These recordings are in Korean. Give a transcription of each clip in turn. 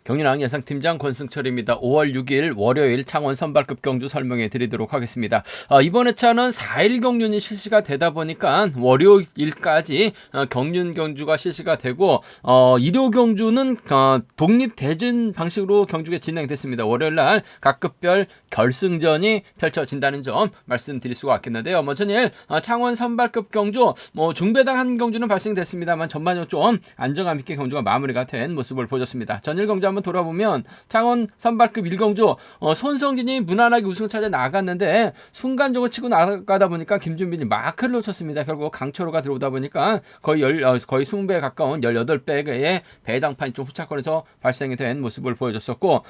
경륜왕 예상팀장 권승철입니다. 5월 6일 월요일 창원 선발급 경주 설명해 드리도록 하겠습니다. 이번 회차는 4일 경륜이 실시가 되다 보니까 월요일까지 경륜 경주가 실시가 되고 일요 경주는 독립 대진 방식으로 경주가 진행됐습니다. 월요일날 각 급별 결승전이 펼쳐진다는 점 말씀드릴 수가 있겠는데요. 전일 창원 선발급 경주 중배당 한 경주는 발생됐습니다만 전반적으로 좀 안정감 있게 경주가 마무리가 된 모습을 보여줬습니다. 전일 경주 한번 돌아보면 창원 선발급 1경주 손성진이 무난하게 우승을 찾아 나갔는데 순간적으로 치고 나가다 보니까 김준빈이 마크를 놓쳤습니다. 결국 강철호가 들어오다 보니까 거의 20배에 가까운 18배의 배당판이 좀 후차권에서 발생이 된 모습을 보여줬었고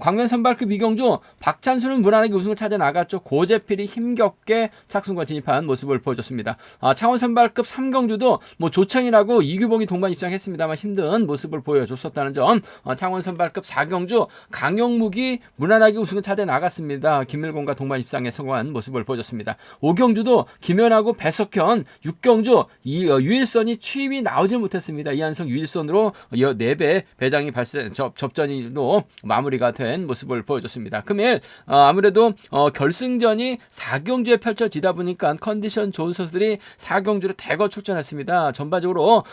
광명 선발급 2경주 박찬수는 무난하게 우승을 찾아 나갔죠. 고재필이 힘겹게 착승과 진입한 모습을 보여줬습니다. 창원 선발급 3경주도 조창이라고 이규봉이 동반 입장했습니다만 힘든 모습을 보여줬었다는 점 창원 선발급 4경주 강영묵이 무난하게 우승을 찾아 나갔습니다. 김일곤과 동반 입상에 성공한 모습을 보여줬습니다. 5경주도 김연하고 배석현, 6경주 유일선이 취임이 나오지 못했습니다. 이한성 유일선으로 4배 배당이 접전이로 마무리가 된 모습을 보여줬습니다. 금일 아무래도 결승전이 4경주에 펼쳐지다 보니까 컨디션 좋은 선수들이 4경주로 대거 출전했습니다. 전반적으로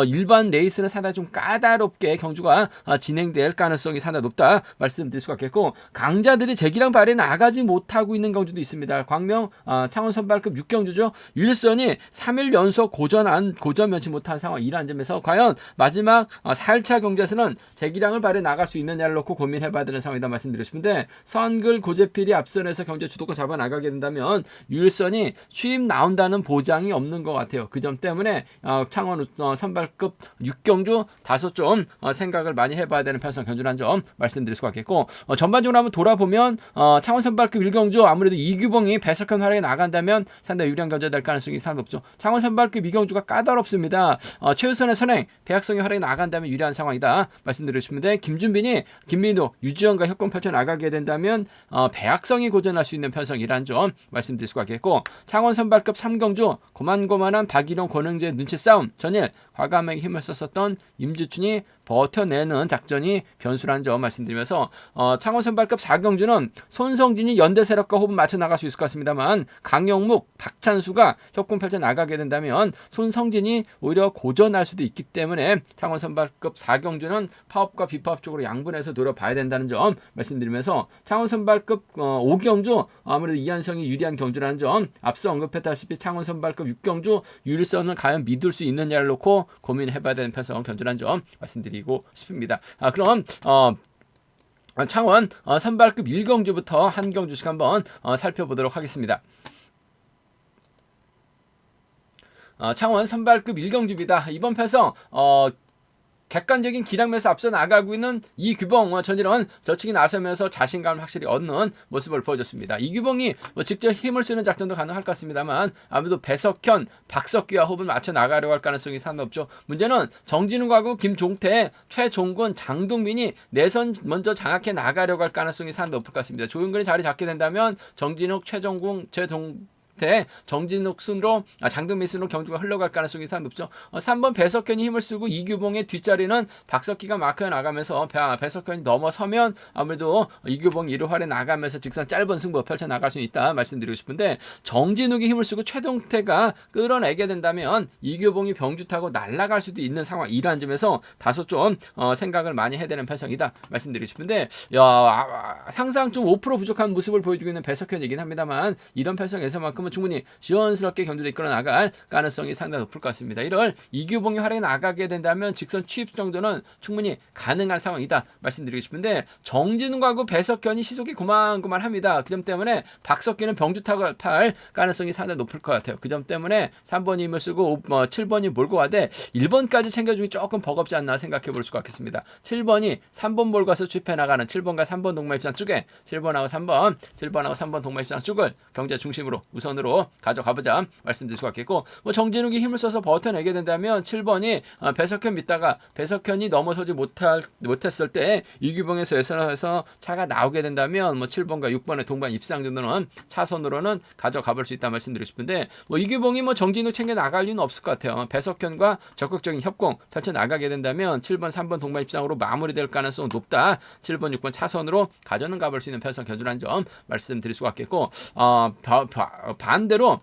일반 레이스는 상당히 좀 까다롭게 경주가 진행될 가능성이 상당히 높다 말씀드릴 수가 있겠고, 강자들이 제기랑 발에 나가지 못하고 있는 경주도 있습니다. 광명 창원 선발급 6경주죠. 유일선이 3일 연속 고전 면치 못한 상황이라는 점에서 과연 마지막 4일차 경주에서는 제기량을 발에 나갈 수 있느냐를 놓고 고민해봐야 되는 상황이다 말씀드리고 싶은데, 선글 고재필이 앞선에서 경주 주도권 잡아 나가게 된다면 유일선이 취임 나온다는 보장이 없는 것 같아요. 그 점 때문에 창원 선발급 6경주 다소 좀 생각을 많이 해봐야 되는 편성 견주라는 점 말씀드릴 수가 있겠고, 전반적으로 한번 돌아보면 창원 선발급 1경주 아무래도 이규봉이 배석현 활약에 나간다면 상당히 유리한 견주가 될 가능성이 상당히 높죠. 창원 선발급 2경주가 까다롭습니다. 최우선의 선행, 대학성이 활약에 나간다면 유리한 상황이다 말씀드리고 싶은데, 김준빈이 김민호, 유지현과 협공 펼쳐 나가게 된다면 배학성이 고전할 수 있는 편성이라는 점 말씀드릴 수가 있겠고, 창원 선발급 3경주 고만고만한 박일용, 권흥재 눈치 싸움, 전일 과감하게 힘을 썼었던 임주춘이 버텨내는 작전이 변수라는 점 말씀드리면서 창원 선발급 4경주는 손성진이 연대 세력과 호흡 맞춰 나갈 수 있을 것 같습니다만, 강영묵, 박찬수가 협공 펼쳐 나가게 된다면 손성진이 오히려 고전할 수도 있기 때문에 창원 선발급 4경주는 파업과 비파업 쪽으로 양분해서 노려봐야 된다는 점 말씀드리면서, 창원 선발급 5경주 아무래도 이한성이 유리한 경주라는 점, 앞서 언급했다시피 창원 선발급 6경주 유일선을 과연 믿을 수 있느냐를 놓고 고민해봐야 되는 편성 견주라는 점 말씀드리고 싶습니다. 그럼 창원 선발급 1경주부터 한 경주씩 한번 살펴보도록 하겠습니다. 창원 선발급 1경주입니다. 이번 편성 객관적인 기량면에서 앞서 나가고 있는 이규봉, 전일은 저치기 나서면서 자신감을 확실히 얻는 모습을 보여줬습니다. 이규봉이 직접 힘을 쓰는 작전도 가능할 것 같습니다만, 아무래도 배석현, 박석기와 호흡을 맞춰 나가려고 할 가능성이 상당히 높죠. 문제는 정진욱하고 김종태, 최종근, 장동민이 내선 먼저 장악해 나가려고 할 가능성이 상당히 높을 것 같습니다. 조윤근이 자리 잡게 된다면 정진욱, 정진욱 순으로 장동민 순으로 경주가 흘러갈 가능성이 상당히 높죠. 3번 배석현이 힘을 쓰고 이규봉의 뒷자리는 박석기가 마크해 나가면서 배석현이 넘어서면 아무래도 이규봉이 1호활에 나가면서 직선 짧은 승부 펼쳐 나갈 수 있다 말씀드리고 싶은데, 정진욱이 힘을 쓰고 최동태가 끌어내게 된다면 이규봉이 병주 타고 날아갈 수도 있는 상황이라는 점에서 다소 좀 생각을 많이 해야 되는 편성이다 말씀드리고 싶은데, 항상 좀 5% 부족한 모습을 보여주고 있는 배석현이긴 합니다만, 이런 편성에서만큼은 충분히 시원스럽게 경주를 이끌어 나갈 가능성이 상당히 높을 것 같습니다. 1월 이규봉이 활약에 나가게 된다면 직선 취입 정도는 충분히 가능한 상황이다 말씀드리고 싶은데, 정진웅하고 배석현이 시속이 고만고만합니다. 그 점 때문에 박석기는 병주 타고 팔 가능성이 상당히 높을 것 같아요. 그 점 때문에 3번이 힘을 쓰고 7번이 몰고 가되 1번까지 챙겨주기 조금 버겁지 않나 생각해 볼 수가 있겠습니다. 7번이 3번 몰고 가서 취입해 나가는 7번과 3번 동마입상 쪽에 7번하고 3번 동마입상 쪽을 경제 중심으로 우선 차선으로 가져가보자 말씀드릴 수가 있겠고, 뭐 정진욱이 힘을 써서 버텨내게 된다면 7번이 배석현 믿다가 배석현이 넘어서지 못했을 때 이규봉에서 예선에서 차가 나오게 된다면 뭐 7번과 6번의 동반 입상 정도는 차선으로는 가져가볼 수 있다 말씀드리고 싶은데, 뭐 이규봉이 뭐 정진욱 챙겨 나갈 이유는 없을 것 같아요. 배석현과 적극적인 협공 펼쳐 나가게 된다면 7번, 3번 동반 입상으로 마무리될 가능성은 높다. 7번, 6번 차선으로 가져는 가볼 수 있는 편성 견주란 점 말씀드릴 수가 있겠고, 반대로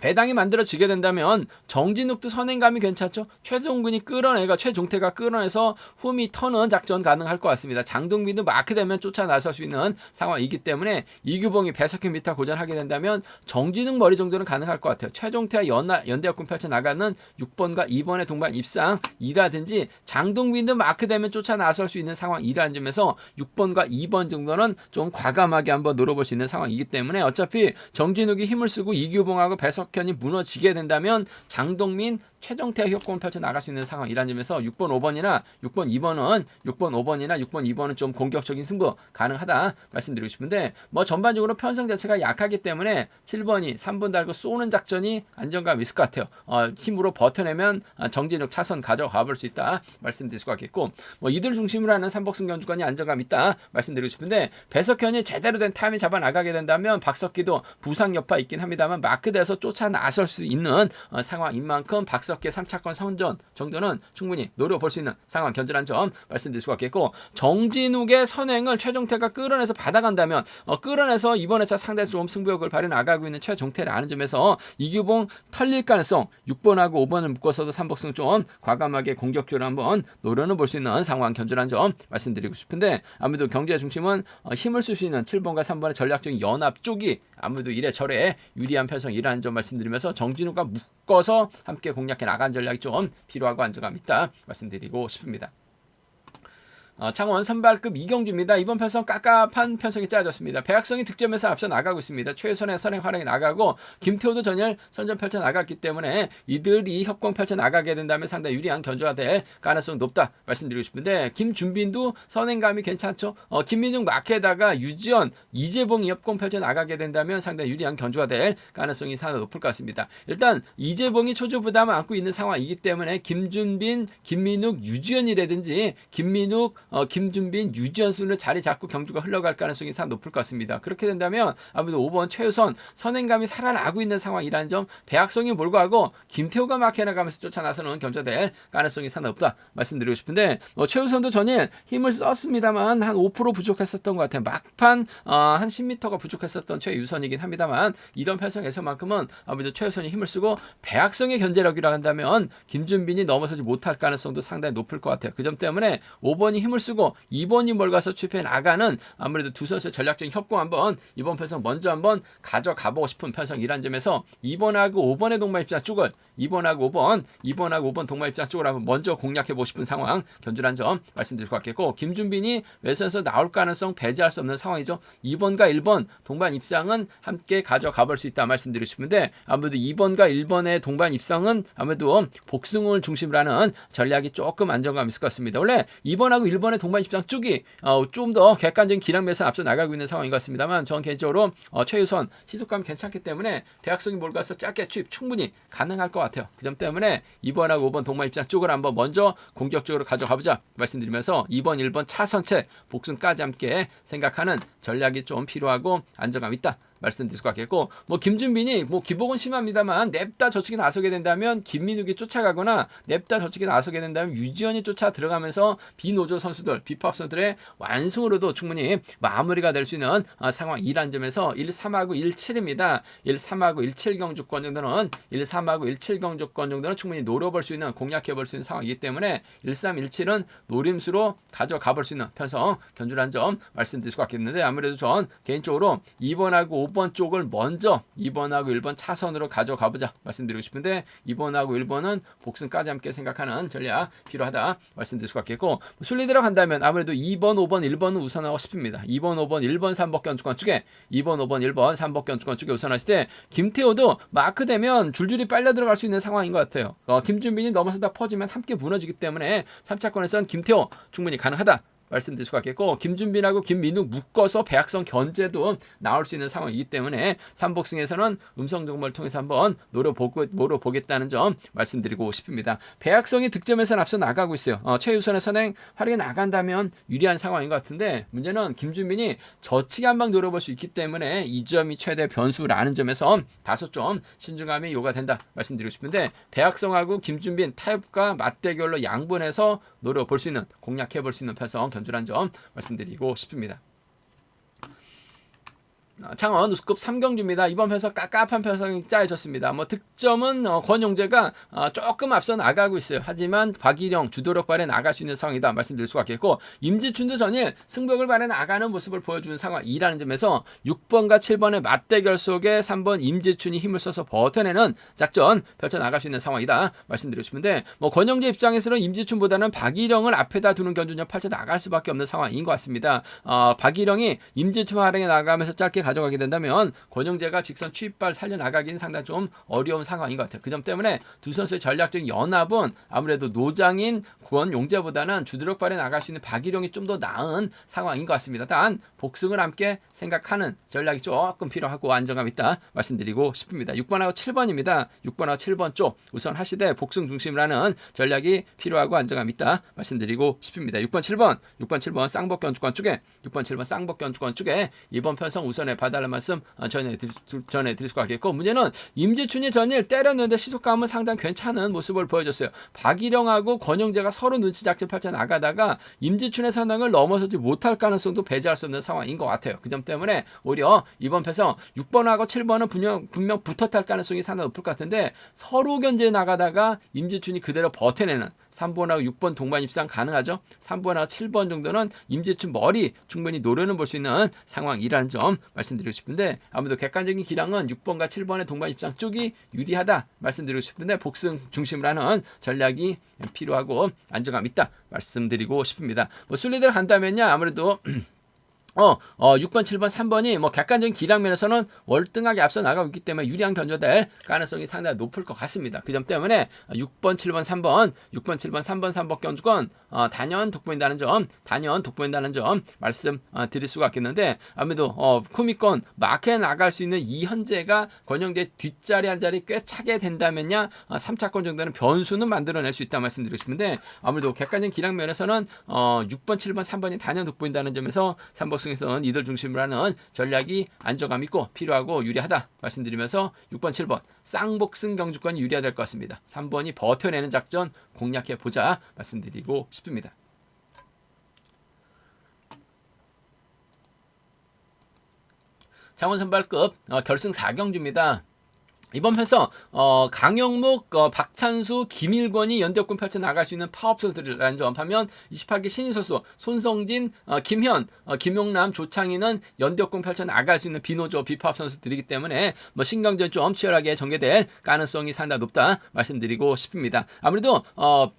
배당이 만들어지게 된다면 정진욱도 선행감이 괜찮죠. 최종근이 끌어내가 최종태가 끌어내서 흠이 터는 작전 가능할 것 같습니다. 장동민도 마크되면 쫓아 나설 수 있는 상황이기 때문에 이규봉이 배석현 미타 고전하게 된다면 정진욱 머리 정도는 가능할 것 같아요. 최종태와 연대역군 펼쳐 나가는 6번과 2번의 동반 입상이라든지 장동민도 마크되면 쫓아 나설 수 있는 상황이라는 점에서 6번과 2번 정도는 좀 과감하게 한번 노려볼 수 있는 상황이기 때문에, 어차피 정진욱이 힘을 쓰고 이규봉하고 배석현이 무너지게 된다면 장동민, 최종태 협공을 펼쳐 나갈 수 있는 상황이라는 점에서 6번, 5번이나 6번, 2번은 6번, 5번이나 6번, 2번은 좀 공격적인 승부 가능하다 말씀드리고 싶은데, 뭐 전반적으로 편성 자체가 약하기 때문에 7번이 3번 달고 쏘는 작전이 안정감 있을 것 같아요. 힘으로 버텨내면 정진욱 차선 가져가 볼 수 있다 말씀드릴 수가 있겠고, 뭐 이들 중심으로 하는 삼복승 견주권이 안정감 있다 말씀드리고 싶은데, 배석현이 제대로 된 타이밍 잡아 나가게 된다면 박석기도 부상 여파 있긴 합니다만 마크돼서 쫓아 나설 수 있는 상황인 만큼 박석기 3차권 선전 정도는 충분히 노려볼 수 있는 상황 견주란 점 말씀드릴 수가 있겠고, 정진욱의 선행을 최종태가 끌어내서 받아간다면 끌어내서 이번 회차 상대에서 좀 승부욕을 발휘 나가고 있는 최종태를 아는 점에서 이규봉 털릴 가능성 6번하고 5번을 묶어서도 삼복승 좀 과감하게 공격적으로 한번 노려는 볼 수 있는 상황 견주란 점 말씀드리고 싶은데, 아무래도 경제의 중심은 힘을 쓸 수 있는 7번과 3번의 전략적인 연합 쪽이 아무래도 이래저래 유리한 편성이라는 점 말씀드리면서 정진욱과 묶어서 함께 공략해 나간 전략이 좀 필요하고 안정감 있다 말씀드리고 싶습니다. 창원 선발급 이경주입니다. 이번 편성 깝깝한 편성이 짜졌습니다. 배학성이 득점에서 앞서 나가고 있습니다. 최선의 선행 활약이 나가고 김태호도 전열 선전 펼쳐 나갔기 때문에 이들이 협공 펼쳐 나가게 된다면 상당히 유리한 견주가 될 가능성이 높다 말씀드리고 싶은데, 김준빈도 선행감이 괜찮죠. 김민중 마크에다가 유지원, 이재봉이 협공 펼쳐 나가게 된다면 상당히 유리한 견주가 될 가능성이 상당히 높을 것 같습니다. 일단 이재봉이 초조 부담을 안고 있는 상황이기 때문에 김준빈, 김민욱, 유지원이라든지 김민욱, 김준빈, 유지현 순으로 자리 잡고 경주가 흘러갈 가능성이 상당히 높을 것 같습니다. 그렇게 된다면 아무래도 5번 최우선 선행감이 살아나고 있는 상황이라는 점, 배학성이 몰고 가고 김태호가 막혀 나가면서 쫓아 나서는 견주가 될 가능성이 상당히 높다 말씀드리고 싶은데, 최우선도 전일 힘을 썼습니다만 한 5% 부족했었던 것 같아요. 막판 한 10m가 부족했었던 최유선이긴 합니다만, 이런 편성에서만큼은 아무래도 최우선이 힘을 쓰고 배학성의 견제력이라 한다면 김준빈이 넘어서지 못할 가능성도 상당히 높을 것 같아요. 그 점 때문에 5번이 힘을 쓰고 2번이 몰가서 출패해 나가는 아무래도 두 선수의 전략적인 협공 한번 이번 편성 먼저 한번 가져가보고 싶은 편성이란 점에서 2번하고 5번의 동반 입장 쪽을 2번하고 5번 동반 입장 쪽으로 한번 먼저 공략해보고 싶은 상황 견주란 점 말씀드릴 것 같겠고, 김준빈이 외선에서 나올 가능성 배제할 수 없는 상황이죠. 2번과 1번 동반 입상은 함께 가져가볼 수 있다 말씀드리고 싶은데, 아무래도 2번과 1번의 동반 입상은 아무래도 복승을 중심으로 하는 전략이 조금 안정감 있을 것 같습니다. 원래 2번하고 1번의 동반 입상 쪽이 좀 더 객관적인 기량매선 앞서 나가고 있는 상황인 것 같습니다만, 저는 개인적으로 최유선 시속감이 괜찮기 때문에 대학성이 몰가서 짧게 투입 충분히 가능할 것 같아요. 그 점 때문에 2번하고 5번 동반 입상 쪽을 한번 먼저 공격적으로 가져가보자 말씀드리면서 2번, 1번 차선체 복승까지 함께 생각하는 전략이 좀 필요하고 안정감 있다 말씀드릴 수 같겠고, 뭐 김준빈이 뭐 기복은 심합니다만 냅다 저측에 나서게 된다면 김민욱이 쫓아가거나 냅다 저측에 나서게 된다면 유지현이 쫓아 들어가면서 비노조 선수들, 비팝 선수들의 완승으로도 충분히 마무리가 될 수 있는 상황이란 점에서 1-3하고 1-7입니다. 1-3하고 1-7 경주권 정도는 1-3하고 1-7 경주권 정도는 충분히 노려볼 수 있는, 공략해볼 수 있는 상황이기 때문에 1-3, 1-7은 노림수로 가져가볼 수 있는 편성 견주란 점 말씀드릴 수 같겠는데, 아무래도 전 개인적으로 2번하고 5번 쪽을 먼저 2번하고 1번 차선으로 가져가보자 말씀드리고 싶은데, 2번하고 1번은 복승까지 함께 생각하는 전략 필요하다 말씀드릴 수 같겠고, 순리 들어간다면 아무래도 2번, 5번, 1번은 우선하고 싶습니다. 2번, 5번, 1번 3번 견주권 쪽에 2번, 5번, 1번 3번 견주권 쪽에 우선하실 때 김태호도 마크되면 줄줄이 빨려 들어갈 수 있는 상황인 것 같아요. 김준빈이 넘어서다 퍼지면 함께 무너지기 때문에 3차권에서는 김태호 충분히 가능하다 말씀드릴 수가 있겠고, 김준빈하고 김민우 묶어서 배악성 견제도 나올 수 있는 상황이기 때문에 삼복승에서는 음성 정보를 통해서 한번 노려보겠다는 점 말씀드리고 싶습니다. 배악성이 득점에서 앞서 나가고 있어요. 최유선의 선행 활약이 나간다면 유리한 상황인 것 같은데, 문제는 김준빈이 저치기 한 방 노려볼 수 있기 때문에 이 점이 최대 변수라는 점에서 다소 좀 신중함이 요구된다 말씀드리고 싶은데, 배악성하고 김준빈 타협과 맞대결로 양분해서 노려볼 수 있는, 공략해볼 수 있는 편성 견주란 점 말씀드리고 싶습니다. 창원 우승급 3경주입니다. 이번 편성 깝깝한 편성이 짜여졌습니다. 득점은 권용재가 조금 앞서 나가고 있어요. 하지만 박일영 주도력 발휘 나갈 수 있는 상황이다 말씀드릴 수가 있겠고, 임지춘도 전일 승벽을 발휘 나가는 모습을 보여주는 상황이라는 점에서 6번과 7번의 맞대결 속에 3번 임지춘이 힘을 써서 버텨내는 작전 펼쳐나갈 수 있는 상황이다 말씀드리고 싶은데, 권용재 입장에서는 임지춘보다는 박일영을 앞에다 두는 견주력 펼쳐나갈 수밖에 없는 상황인 것 같습니다. 박일영이 임지춘 활용에 나가면서 짧게 가져가게 된다면 권영재가 직선 취입발 살려나가기는 상당히 좀 어려운 상황인 것 같아요. 그 점 때문에 두 선수의 전략적인 연합은 아무래도 노장인 권용재보다는 주도력 발휘 나갈 수 있는 박일영이 좀 더 나은 상황인 것 같습니다. 단 복승을 함께 생각하는 전략이 조금 필요하고 안정감 있다 말씀드리고 싶습니다. 6번하고 7번입니다. 6번하고 7번 쪽 우선 하시되 복승 중심이라는 전략이 필요하고 안정감 있다 말씀드리고 싶습니다. 6번 7번 쌍복 견주권 쪽에 6번 7번 쌍복 견주권 쪽에 이번 편성 우선에 봐달라는 말씀 전해드릴 수가 있겠고, 문제는 임지춘이 전일 때렸는데 시속감은 상당히 괜찮은 모습을 보여줬어요. 박일영하고 권영재가 서로 눈치 작전 펼쳐 나가다가 임지춘의 선행을 넘어서지 못할 가능성도 배제할 수 없는 상황인 것 같아요. 그 점 때문에 오히려 이번 편성 6번하고 7번은 분명 붙었할 가능성이 상당히 높을 것 같은데, 서로 견제에 나가다가 임지춘이 그대로 버텨내는 3번하고 6번 동반 입상 가능하죠. 3번하고 7번 정도는 임지춘 머리 충분히 노려는 볼 수 있는 상황이라는 점 말씀드리고 싶은데, 아무래도 객관적인 기량은 6번과 7번의 동반 입상 쪽이 유리하다 말씀드리고 싶은데, 복승 중심으로 하는 전략이 필요하고 안정감 있다 말씀드리고 싶습니다. 순리대로 간다면요, 아무래도 6번, 7번, 3번이 객관적인 기량 면에서는 월등하게 앞서 나가고 있기 때문에 유리한 견조될 가능성이 상당히 높을 것 같습니다. 그 점 때문에 6번, 7번, 3번, 6번, 7번, 3번, 3번 견주권 단연 돋보인다는 점 말씀 드릴 수가 있겠는데, 아무래도 쿠미권 마크에 나갈 수 있는 이현재가 권영재 뒷자리 한 자리 꽤 차게 된다면야 3차권 정도는 변수는 만들어낼 수 있다 말씀드리고 싶은데, 아무래도 객관적인 기량 면에서는 6번, 7번, 3번이 단연 돋보인다는 점에서 3번 에서는 이들 중심으로 하는 전략이 안정감 있고 필요하고 유리하다 말씀드리면서 6번, 7번 쌍복승 경주권이 유리하될 것 같습니다. 3번이 버텨내는 작전 공략해보자 말씀드리고 싶습니다. 창원 선발급 결승 4경주입니다. 이번 편성 강영목, 박찬수, 김일권이 연대권 펼쳐 나갈 수 있는 파업 선수들이라는 점, 반면 28기 신인 선수 손성진, 김현, 김용남, 조창희는 연대권 펼쳐 나갈 수 있는 비노조 비파업 선수들이기 때문에 신경전 좀 치열하게 전개될 가능성이 상당히 높다 말씀드리고 싶습니다. 아무래도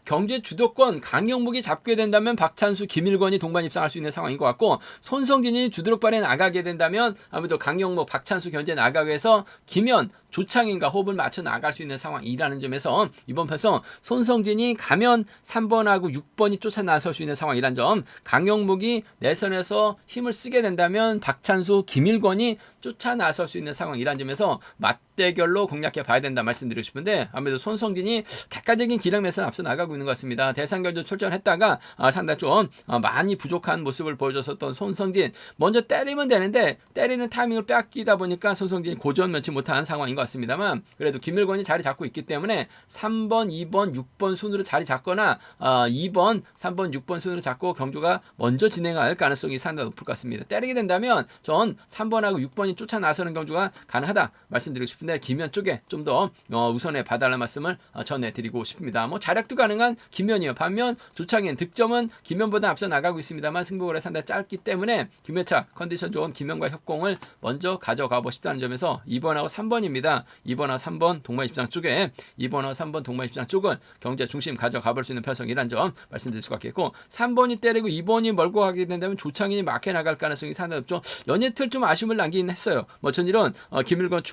경제 주도권 강영목이 잡게 된다면 박찬수, 김일권이 동반 입상할 수 있는 상황인 것 같고, 손성진이 주도력 발휘 나가게 된다면 아무래도 강영목, 박찬수 견제 나가기 위해서 김현, 조창인과 호흡을 맞춰 나갈 수 있는 상황이라는 점에서 이번 편성 손성진이 가면 3번하고 6번이 쫓아 나설 수 있는 상황이라는 점, 강영목이 내선에서 힘을 쓰게 된다면 박찬수, 김일권이 쫓아 나설 수 있는 상황이라는 점에서 맞대결로 공략해 봐야 된다 말씀드리고 싶은데, 아무래도 손성진이 객관적인 기량에서 앞서 나가고 있는 것 같습니다. 대상견주 출전했다가 상당히 좀 많이 부족한 모습을 보여줬었던 손성진, 먼저 때리면 되는데 때리는 타이밍을 빼앗기다 보니까 손성진이 고전 면치 못한 상황인 것 같습니다만, 그래도 김일권이 자리 잡고 있기 때문에 3번, 2번, 6번 순으로 자리 잡거나 2번, 3번, 6번 순으로 잡고 경주가 먼저 진행할 가능성이 상당히 높을 것 같습니다. 때리게 된다면 전 3번하고 6번이 쫓아 나서는 경주가 가능하다 말씀드리고 싶은데, 김현 쪽에 좀 더 우선에 봐달라는 말씀을 전해드리고 싶습니다. 자력도 가능한 김현이요. 반면 조창현 득점은 김현보다 앞서 나가고 있습니다만 승부거래 상당히 짧기 때문에 김현차 컨디션 좋은 김현과 협공을 먼저 가져가고 싶다는 점에서 2번하고 3번입니다. 2번하고 3번 동반 입장 쪽에 2번하고 3번 동반 입장 쪽을 경제 중심 가져가 볼 수 있는 편성이란 점 말씀드릴 수가 있겠고, 3번이 때리고 2번이 멀고 가게 된다면 조창현이 막혀 나갈 가능성이 상당히 높죠. 연예틀 좀 아쉬움을 남기긴 했어요. 전일은 김일권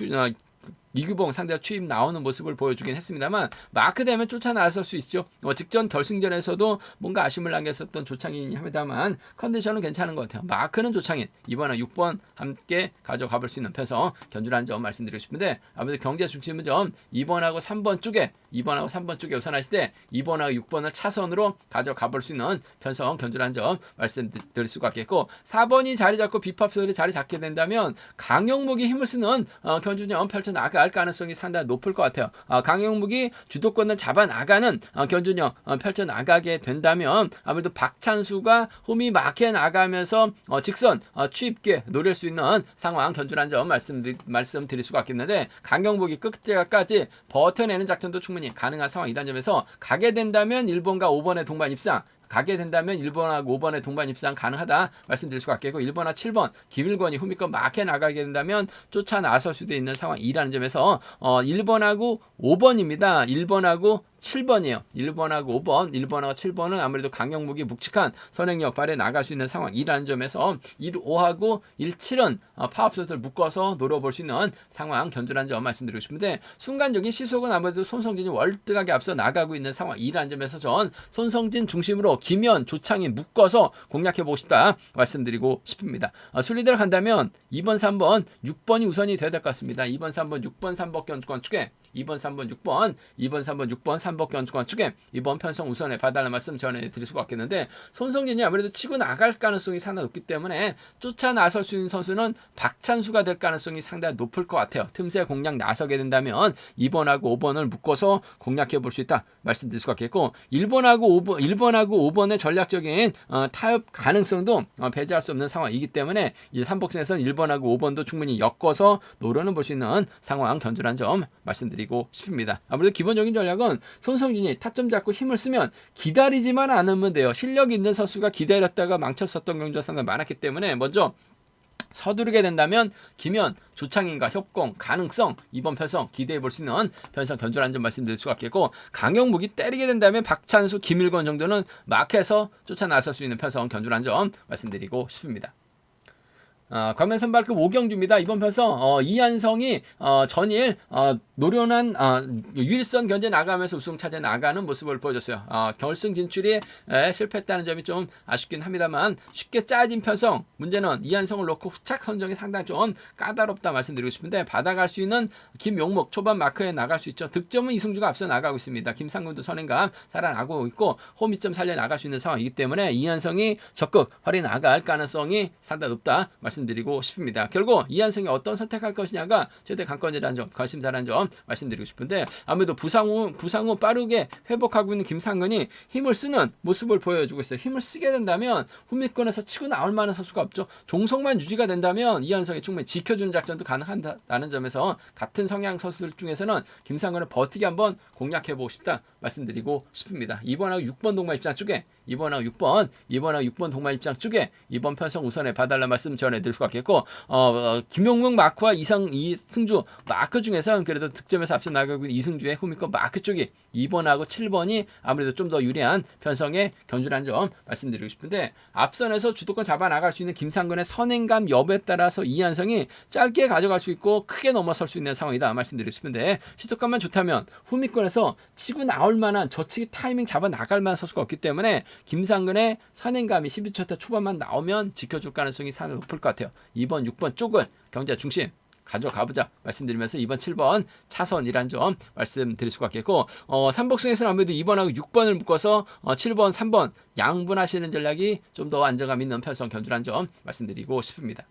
이규봉 상대가 추입 나오는 모습을 보여주긴 했습니다만 마크 되면 쫓아나설 수 있죠. 직전 결승전에서도 뭔가 아쉬움을 남겼었던 조창인이 합니다만 컨디션은 괜찮은 것 같아요. 마크는 조창인, 이번에 6번 함께 가져가 볼 수 있는 편성 견주라는 점 말씀드리고 싶은데, 아무래도 경제 중심은 점 2번하고 3번 쪽에 우선하실 때 2번하고 6번을 차선으로 가져가 볼 수 있는 편성 견주라는 점 말씀드릴 수가 있겠고, 4번이 자리 잡고 비팝소들이 자리 잡게 된다면 강영묵이 힘을 쓰는 견주전 펼쳐나갈 가능성이 상당히 높을 것 같아요. 강영묵이 주도권을 잡아나가는 견주전 펼쳐나가게 된다면 아무래도 박찬수가 홈이 막혀 나가면서 직선 추입기에 노릴 수 있는 상황 견주라는 점 말씀드릴 수가 있겠는데, 강영묵이 끝까지 버텨내는 작전도 충분히 가능한 상황이라는 점에서 가게 된다면 1번과 5번의 동반 입상, 가게 된다면 1번하고 5번의 동반 입상 가능하다 말씀드릴 수가 있겠고, 1번과 7번 김일권이 후미권 막혀 나가게 된다면 쫓아 나설 수도 있는 상황이라는 점에서 1번하고 5번입니다. 1번하고 7번이에요. 1번하고 5번, 1번하고 7번은 아무래도 강영묵이 묵직한 선행력 발에 나갈 수 있는 상황이라는 점에서 1-5하고 1-7은 파업소들 묶어서 노려볼 수 있는 상황 견주라는 점 말씀드리고 싶은데, 순간적인 시속은 아무래도 손성진이 월등하게 앞서 나가고 있는 상황이라는 점에서 전 손성진 중심으로 김현, 조창인 묶어서 공략해보고 싶다 말씀드리고 싶습니다. 순리대로 간다면 2번, 3번, 6번이 우선이 돼야 될 것 같습니다. 2번, 3번, 6번, 3번 견주권 축에 2번, 3번, 6번, 2번, 3번, 6번, 3번 견주권 축에 이번 편성 우선에 봐달라는 말씀 전해드릴 수가 없겠는데, 손성진이 아무래도 치고 나갈 가능성이 상당히 높기 때문에 쫓아 나설 수 있는 선수는 박찬수가 될 가능성이 상당히 높을 것 같아요. 틈새 공략 나서게 된다면 2번하고 5번을 묶어서 공략해 볼 수 있다 말씀드릴 수가 있겠고, 1번하고 5번의 전략적인 타협 가능성도 배제할 수 없는 상황이기 때문에 이 3복승에서는 1번하고 5번도 충분히 엮어서 노려는 볼 수 있는 상황 견주란 점 말씀드리고 싶습니다. 아무래도 기본적인 전략은 손성진이 타점 잡고 힘을 쓰면 기다리지만 않으면 돼요. 실력 있는 선수가 기다렸다가 망쳤었던 경우가 상당히 많았기 때문에 먼저 서두르게 된다면 김현, 조창인과 협공 가능성 이번 편성 기대해 볼 수 있는 편성 견주라는 점 말씀드릴 수가 있겠고, 강영묵이 때리게 된다면 박찬수, 김일권 정도는 막해서 쫓아 나설 수 있는 편성 견주라는 점 말씀드리고 싶습니다. 광면 선발급 5경주입니다. 이번 편성 이한성이 전일 노련한 유일선 견제 나가면서 우승 차지해 나가는 모습을 보여줬어요. 결승 진출이 실패했다는 점이 좀 아쉽긴 합니다만, 쉽게 짜진 편성, 문제는 이한성을 놓고 후착 선정이 상당히 좀 까다롭다 말씀드리고 싶은데, 받아갈 수 있는 김용목 초반 마크에 나갈 수 있죠. 득점은 이승주가 앞서 나가고 있습니다. 김상근도 선행감 살아나고 있고 홈이점 살려 나갈 수 있는 상황이기 때문에 이한성이 적극 활이 나갈 가능성이 상당히 높다 말씀드리고 싶습니다. 결국 이한성이 어떤 선택할 것이냐가 최대 관건이라는 점, 관심사라는 점 말씀드리고 싶은데, 아무래도 부상 후 빠르게 회복하고 있는 김상근이 힘을 쓰는 모습을 보여주고 있어요. 힘을 쓰게 된다면 후미권에서 치고 나올 만한 선수가 없죠. 종속만 유지가 된다면 이한성이 충분히 지켜주는 작전도 가능하다는 점에서 같은 성향 선수들 중에서는 김상근을 버티게 한번 공략해보고 싶다 말씀드리고 싶습니다. 2번하고 6번 동반 입장 쪽에 2번하고 6번 동반 입장 쪽에 이번 편성 우선에 봐달라 말씀 전해드릴 수가 있겠고, 김용묵 마크와 이승주 마크 중에서 그래도 득점에서 앞서 나가고 있는 이승주의 후미권 마크 쪽이 2번하고 7번이 아무래도 좀 더 유리한 편성의 견주라는 점 말씀드리고 싶은데, 앞선에서 주도권 잡아 나갈 수 있는 김상근의 선행감 여부에 따라서 이한성이 짧게 가져갈 수 있고 크게 넘어설 수 있는 상황이다 말씀드리고 싶은데, 시도감만 좋다면 후미권에서 치고 나올 만한 저치기 타이밍 잡아 나갈 만한 선수가 없기 때문에 김상근의 선행감이 12초 초반만 나오면 지켜줄 가능성이 상당히 높을 것 같아요. 2번, 6번 쪽을 경제 중심 가져가보자 말씀드리면서 2번, 7번 차선이란 점 말씀드릴 수가 있겠고, 3복승에서는 아무래도 2번하고 6번을 묶어서 7번, 3번 양분하시는 전략이 좀 더 안정감 있는 편성 견주란 점 말씀드리고 싶습니다.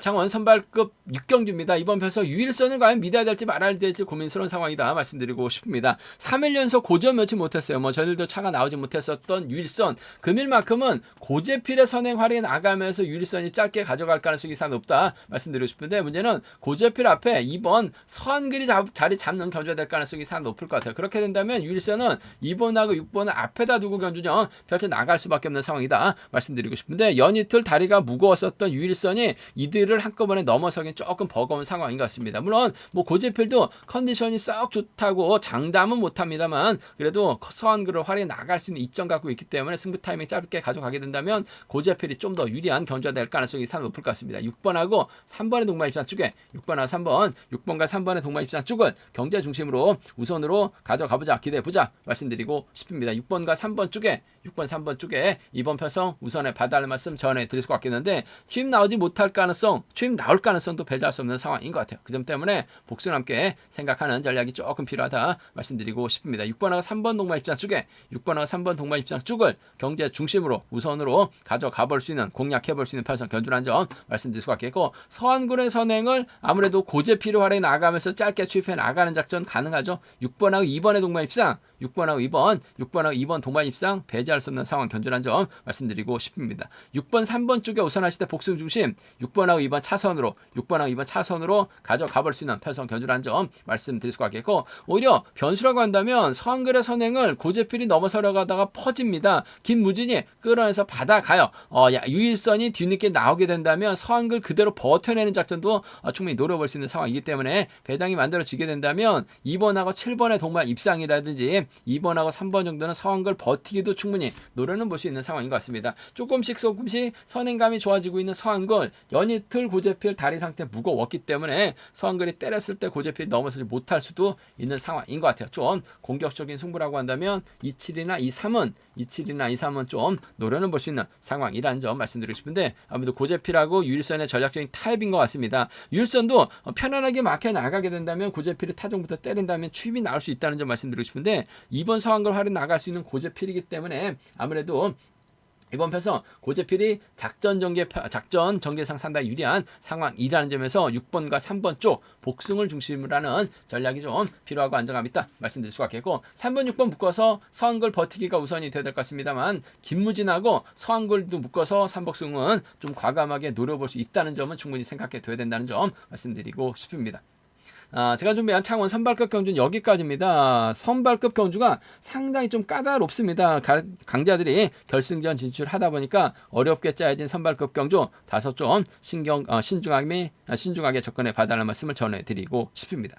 창원 선발급 6경주입니다. 이번 편성 유일선을 과연 믿어야 될지 말아야 될지 고민스러운 상황이다 말씀드리고 싶습니다. 3일 연속 고점 넣지 못했어요. 저희들도 차가 나오지 못했었던 유일선, 금일만큼은 고재필의 선행 활약이 나가면서 유일선이 짧게 가져갈 가능성이 상당히 높다 말씀드리고 싶은데, 문제는 고재필 앞에 2번 서한글이 자리 잡는 견주가 될 가능성이 상당히 높을 것 같아요. 그렇게 된다면 유일선은 2번하고 6번을 앞에다 두고 견주전 펼쳐 나갈 수밖에 없는 상황이다 말씀드리고 싶은데, 연이틀 다리가 무거웠었던 유일선이 2등 이들을 한꺼번에 넘어서긴 조금 버거운 상황인 것 같습니다. 물론 뭐 고재필도 컨디션이 썩 좋다고 장담은 못합니다만 그래도 서한글을 활용해 나갈 수 있는 이점 갖고 있기 때문에 승부 타이밍 짧게 가져가게 된다면 고재필이 좀 더 유리한 견주가 될 가능성이 상당히 높을 것 같습니다. 6번하고 3번의 동반 입장 쪽에 6번하고 3번, 6번과 3번의 동반 입장 쪽을 경제 중심으로 우선으로 가져가보자, 기대해보자 말씀드리고 싶습니다. 6번과 3번 쪽에 6번, 3번 쪽에 이번 편성 우선에 봐달라는 말씀 전해드릴 것 같겠는데 취임 나오지 못할 가능성, 취임 나올 가능성도 배제할 수 없는 상황인 것 같아요. 그 점 때문에 복수와 함께 생각하는 전략이 조금 필요하다 말씀드리고 싶습니다. 6번하고 3번 동반 입장 쪽에 6번하고 3번 동반 입장 쪽을 경제 중심으로 우선으로 가져가 볼 수 있는, 공략해 볼 수 있는 편성 견주라는 점 말씀드릴 수가 있겠고 서한군의 선행을 아무래도 고재필을 활용해 나가면서 짧게 추입해 나가는 작전 가능하죠. 6번하고 2번의 동반 입장 6번하고 2번 동반 입상 배제할 수 없는 상황 견주라는 점 말씀드리고 싶습니다. 6번, 3번 쪽에 우선하실 때 복수 중심 6번하고 2번 차선으로 6번하고 2번 차선으로 가져가 볼 수 있는 편성 견주라는 점 말씀드릴 수가 있겠고 오히려 변수라고 한다면 서한글의 선행을 고재필이 넘어서려 가다가 퍼집니다. 김무진이 끌어내서 받아가요. 유일선이 뒤늦게 나오게 된다면 서한글 그대로 버텨내는 작전도 충분히 노려볼 수 있는 상황이기 때문에 배당이 만들어지게 된다면 2번하고 7번의 동반 입상이라든지 2번하고 3번 정도는 서한글 버티기도 충분히 노려는 볼 수 있는 상황인 것 같습니다. 조금씩 선행감이 좋아지고 있는 서한글 연이틀 고재필 다리 상태 무거웠기 때문에 서한글이 때렸을 때 고재필이 넘어서지 못할 수도 있는 상황인 것 같아요. 좀 공격적인 승부라고 한다면 27이나 23은 좀 노려는 볼 수 있는 상황이라는 점 말씀드리고 싶은데 아무래도 고재필하고 유일선의 전략적인 타입인 것 같습니다. 유일선도 편안하게 막혀 나가게 된다면 고재필이 타종부터 때린다면 추입이 나올 수 있다는 점 말씀드리고 싶은데 이번 서한글 활용 나갈 수 있는 고재필이기 때문에 아무래도 이번 편성 고재필이 작전 전개상 상당히 유리한 상황이라는 점에서 6번과 3번 쪽 복승을 중심으로 하는 전략이 좀 필요하고 안정감 있다 말씀드릴 수가 있겠고 3번, 6번 묶어서 서한글 버티기가 우선이 되어야 될 것 같습니다만 김무진하고 서한글도 묶어서 3복승은 좀 과감하게 노려볼 수 있다는 점은 충분히 생각해 둬야 된다는 점 말씀드리고 싶습니다. 제가 준비한 창원 선발급 경주는 여기까지입니다. 선발급 경주가 상당히 좀 까다롭습니다. 강자들이 결승전 진출하다 보니까 어렵게 짜여진 선발급 경주 다소 좀 신중하게 접근해 봐달라는 말씀을 전해드리고 싶습니다.